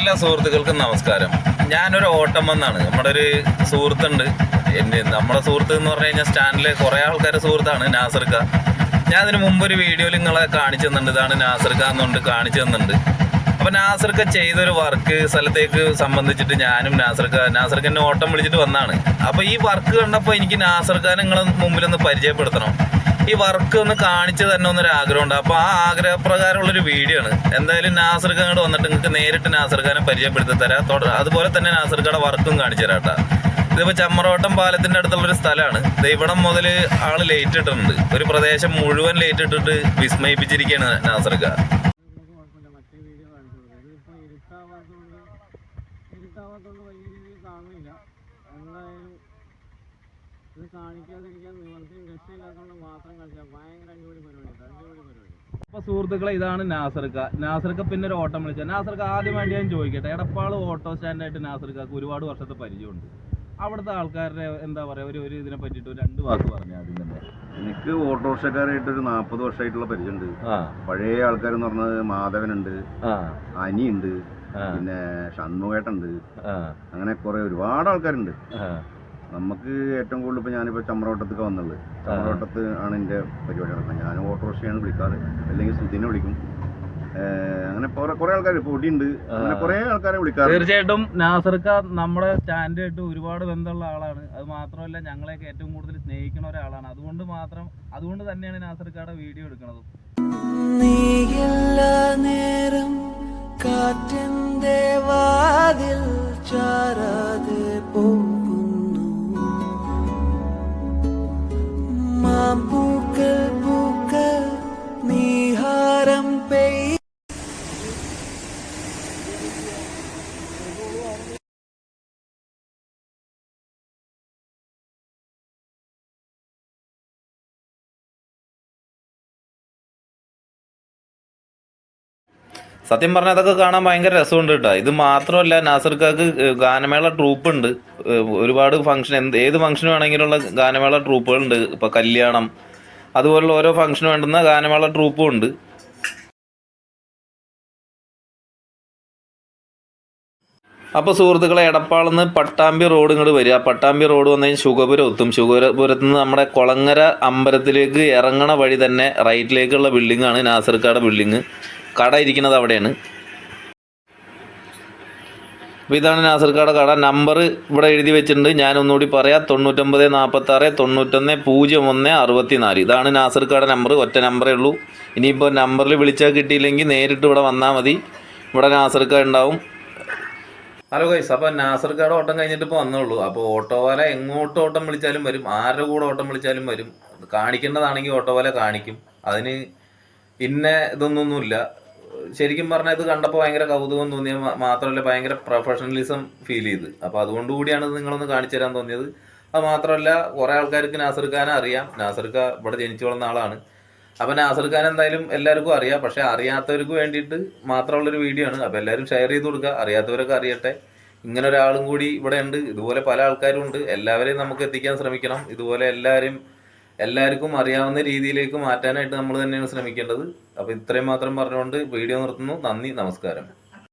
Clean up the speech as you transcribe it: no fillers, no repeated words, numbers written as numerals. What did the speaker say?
എല്ലാ സുഹൃത്തുക്കൾക്കും നമസ്കാരം. ഞാനൊരു ഓട്ടം വന്നാണ്. നമ്മുടെ ഒരു സുഹൃത്തുണ്ട്, നമ്മുടെ സുഹൃത്ത് എന്ന് പറഞ്ഞു കഴിഞ്ഞാൽ സ്റ്റാൻഡിലെ കുറേ ആൾക്കാരുടെ സുഹൃത്താണ് നാസർക്ക. ഞാൻ അതിന് മുമ്പൊരു വീഡിയോയിൽ നിങ്ങളെ കാണിച്ചു തന്നിട്ടുണ്ട്. ഇതാണ് നാസർക്ക എന്നുകൊണ്ട് കാണിച്ചു തന്നിട്ടുണ്ട്. അപ്പോൾ നാസർക്ക ചെയ്തൊരു വർക്ക് സ്ഥലത്തേക്ക് സംബന്ധിച്ചിട്ട് ഞാനും നാസർക്കന്നെ ഓട്ടം വിളിച്ചിട്ട് വന്നാണ്. അപ്പോൾ ഈ വർക്ക് കണ്ടപ്പോൾ എനിക്ക് നാസർക്കാനെ നിങ്ങളെ മുമ്പിലൊന്ന് പരിചയപ്പെടുത്തണം. ഈ വർക്ക് ഒന്ന് കാണിച്ചു തന്നെ ഒന്നൊരു ആഗ്രഹമുണ്ട്. അപ്പോൾ ആ ആഗ്രഹപ്രകാരമുള്ളൊരു വീഡിയോ ആണ്. എന്തായാലും നാസർക്ക അങ്ങോട്ട് വന്നിട്ട് നിങ്ങൾക്ക് നേരിട്ട് നാസർക്കാനെ പരിചയപ്പെടുത്തി തരാം. അതുപോലെ തന്നെ നാസർക്കയുടെ വർക്കും കാണിച്ചു തരാം കേട്ടോ. ഇതിപ്പോൾ ചമ്മറോട്ടം പാലത്തിൻ്റെ അടുത്തുള്ളൊരു സ്ഥലമാണ്. ഇവിടം മുതൽ ആൾ ലൈറ്റ് ഇട്ടിട്ടുണ്ട്. ഒരു പ്രദേശം മുഴുവൻ ലൈറ്റ് ഇട്ടിട്ട് വിസ്മയിപ്പിച്ചിരിക്കുകയാണ് നാസർക്ക. ഇത് കാണിക്കാതിരിക്കാൻ നിവർത്തിയും രക്ഷയില്ലാത്തതുകൊണ്ട് മാത്രം കളിച്ചാൽ ഭയങ്കര അടിപൊളി പരിപാടി. അപ്പോൾ സുഹൃത്തുക്കളെ, ഇതാണ് നാസർക്ക പിന്നെ ഒരു ഓട്ടം വിളിച്ചത്. നാസർക്ക ആദ്യമായിട്ട് ഞാൻ ചോദിക്കട്ടെ, എടപ്പാള് ഓട്ടോ സ്റ്റാൻഡായിട്ട് നാസർക്കക്ക് ഒരുപാട് വർഷത്തെ പരിചയമുണ്ട്. അവിടുത്തെ ആൾക്കാരുടെ എന്താ പറയുക, ഒരു ഇതിനെ പറ്റിയിട്ട് ഒരു 2 വാക്ക് പറഞ്ഞാൽ അതിൽ തന്നെ. എനിക്ക് ഓട്ടോറിക്ഷക്കാരായിട്ടൊരു 40 വർഷമായിട്ടുള്ള പരിചയമുണ്ട്. പഴയ ആൾക്കാരെന്ന് പറഞ്ഞത് മാധവനുണ്ട്, അനിയുണ്ട്, പിന്നെ ഷൺമുഖേട്ടുണ്ട്, അങ്ങനെ കുറെ ഒരുപാട് ആൾക്കാരുണ്ട്. നമുക്ക് ഏറ്റവും കൂടുതൽ ഇപ്പോൾ ഞാനിപ്പോൾ ചമ്രവട്ടത്തൊക്കെ വന്നുള്ളത്. ചമ്രവട്ടത്ത് ആണ് എൻ്റെ പരിപാടി നടക്കുന്നത്. ഞാൻ ഓട്ടോറിക്ഷയാണ് വിളിക്കാറ്, അല്ലെങ്കിൽ സുധീനെ വിളിക്കും. അങ്ങനെ കുറെ ആൾക്കാർ പൊടിയുണ്ട്, അങ്ങനെ കുറെ ആൾക്കാരെ വിളിക്കാറ്. തീർച്ചയായിട്ടും നാസർക്ക നമ്മുടെ സ്റ്റാൻഡായിട്ട് ഒരുപാട് ബന്ധമുള്ള ആളാണ്. അത് മാത്രമല്ല ഞങ്ങളെയൊക്കെ ഏറ്റവും കൂടുതൽ സ്നേഹിക്കുന്ന ഒരാളാണ്. അതുകൊണ്ട് തന്നെയാണ് നാസർക്കയുടെ വീഡിയോ എടുക്കുന്നത്. നേരം കാറ്റിന്റെ വാതിൽ ചാരാതെ പോകുന്നു, പൂക്കൾ പൂക്കൾ നീഹാരം പെയ്. സത്യം പറഞ്ഞാൽ അതൊക്കെ കാണാൻ ഭയങ്കര രസമുണ്ട് കേട്ടോ. ഇത് മാത്രമല്ല, നാസർക്കാക്ക് ഗാനമേള ട്രൂപ്പ് ഉണ്ട്. ഒരുപാട് ഫംഗ്ഷൻ, ഏത് ഫംഗ്ഷന് വേണമെങ്കിലുള്ള ഗാനമേള ട്രൂപ്പുകളുണ്ട്. ഇപ്പോൾ കല്യാണം, അതുപോലുള്ള ഓരോ ഫംഗ്ഷന് വേണ്ടുന്ന ഗാനമേള ട്രൂപ്പും ഉണ്ട്. അപ്പോൾ സുഹൃത്തുക്കളെ, എടപ്പാളിന്ന് പട്ടാമ്പി റോഡ് ഇങ്ങോട്ട് വരിക. പട്ടാമ്പി റോഡ് വന്നു കഴിഞ്ഞാൽ ശുഗപുരം എത്തും. ശുഗപുരത്ത് നിന്ന് നമ്മുടെ കൊളങ്ങര അമ്പലത്തിലേക്ക് ഇറങ്ങണ വഴി തന്നെ റൈറ്റിലേക്കുള്ള ബിൽഡിങ്ങാണ് നാസർക്കാടെ ബിൽഡിങ്. കട ഇരിക്കുന്നത് അവിടെയാണ്. അപ്പോൾ ഇതാണ് നാസർക്കാടെ കട. നമ്പർ ഇവിടെ എഴുതി വെച്ചിട്ടുണ്ട്. ഞാനൊന്നുകൂടി പറയാം: 99 46 91 01 64. ഇതാണ് നാസർക്കാടെ നമ്പർ. ഒറ്റ നമ്പറേ ഉള്ളൂ. ഇനിയിപ്പോൾ നമ്പറിൽ വിളിച്ചാൽ കിട്ടിയില്ലെങ്കിൽ നേരിട്ട് ഇവിടെ വന്നാൽ മതി. ഇവിടെ നാസർക്ക ഉണ്ടാവും. ഹലോ ഗൈസ്, അപ്പോൾ നാസർക്കാടെ ഓട്ടം കഴിഞ്ഞിട്ട് ഇപ്പോൾ വന്നുള്ളൂ. അപ്പോൾ ഓട്ടോവാല എങ്ങോട്ട് ഓട്ടം വിളിച്ചാലും വരും, ആരുടെ കൂടെ ഓട്ടം വിളിച്ചാലും വരും. കാണിക്കേണ്ടതാണെങ്കിൽ ഓട്ടോവാല കാണിക്കും. അതിന് ഇന്ന ഇതൊന്നൊന്നുമില്ല. ശരിക്കും പറഞ്ഞാൽ ഇത് കണ്ടപ്പോൾ ഭയങ്കര കൗതുകം തോന്നിയ മാത്രമല്ല, ഭയങ്കര പ്രൊഫഷണലിസം ഫീൽ ചെയ്ത്. അപ്പോൾ അതുകൊണ്ടുകൂടിയാണ് ഇത് നിങ്ങളൊന്ന് കാണിച്ചു തരാൻ തോന്നിയത്. അത് മാത്രമല്ല, കുറേ ആൾക്കാർക്ക് നാസർക്കാനെ അറിയാം. നാസർക്ക ഇവിടെ ജനിച്ചു വളർന്ന ആളാണ്. അപ്പോൾ നാസർക്കാൻ എന്തായാലും എല്ലാവർക്കും അറിയാം. പക്ഷേ അറിയാത്തവർക്ക് വേണ്ടിയിട്ട് മാത്രമുള്ളൊരു വീഡിയോ ആണ്. അപ്പോൾ എല്ലാവരും ഷെയർ ചെയ്ത് കൊടുക്കുക, അറിയാത്തവരൊക്കെ അറിയട്ടെ. ഇങ്ങനെ ഒരാളും കൂടി ഇവിടെ ഉണ്ട്. ഇതുപോലെ പല ആൾക്കാരും ഉണ്ട്. എല്ലാവരെയും നമുക്ക് എത്തിക്കാൻ ശ്രമിക്കണം. ഇതുപോലെ എല്ലാവർക്കും അറിയാവുന്ന രീതിയിലേക്ക് മാറ്റാനായിട്ട് നമ്മൾ തന്നെയാണ് ശ്രമിക്കേണ്ടത്. അപ്പോൾ ഇത്രയും മാത്രം പറഞ്ഞുകൊണ്ട് വീഡിയോ നിർത്തുന്നു. നന്ദി, നമസ്കാരം.